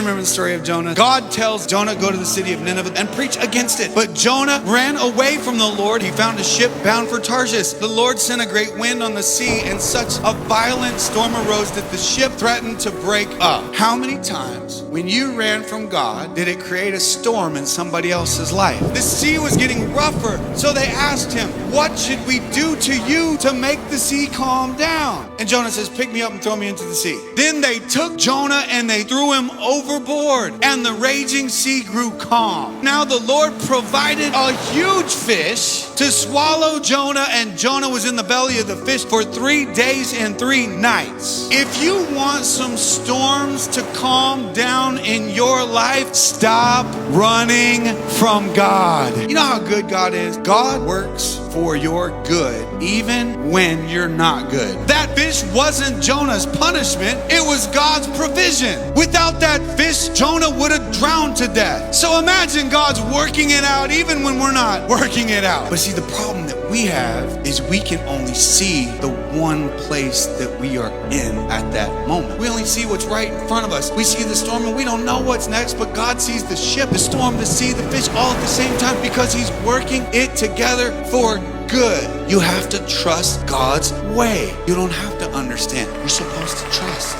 remember the story of Jonah? God tells Jonah, go to the city of Nineveh and preach against it. But Jonah ran away from the Lord. He found a ship bound for Tarshish. The Lord sent a great wind on the sea, and such a violent storm arose that the ship threatened to break up. How many times when you ran from God did it create a storm in somebody else's life? The sea was getting rougher, so they asked him, what should we do to you to make the sea calm down? And Jonah says, pick me up and throw me into the sea. Then they took Jonah and they threw him overboard, and the raging sea grew calm. Now the Lord provided a huge fish to swallow Jonah, and Jonah was in the belly of the fish for 3 days and 3 nights. If you want some storms to calm down in your life, stop running from God. You know how good God is? God works for your good, even when you're not good. That fish wasn't Jonah's punishment, it was God's provision. Without that fish, Jonah would have drowned to death. So imagine God's working it out even when we're not working it out. But see, the problem that we have is we can only see the one place that we are in at that moment. We only see what's right in front of us. We see the storm and we don't know what's next, but God sees the ship, the storm, the sea, the fish all at the same time because He's working it together for good. You have to trust God's way. You don't have to understand. You're supposed to trust.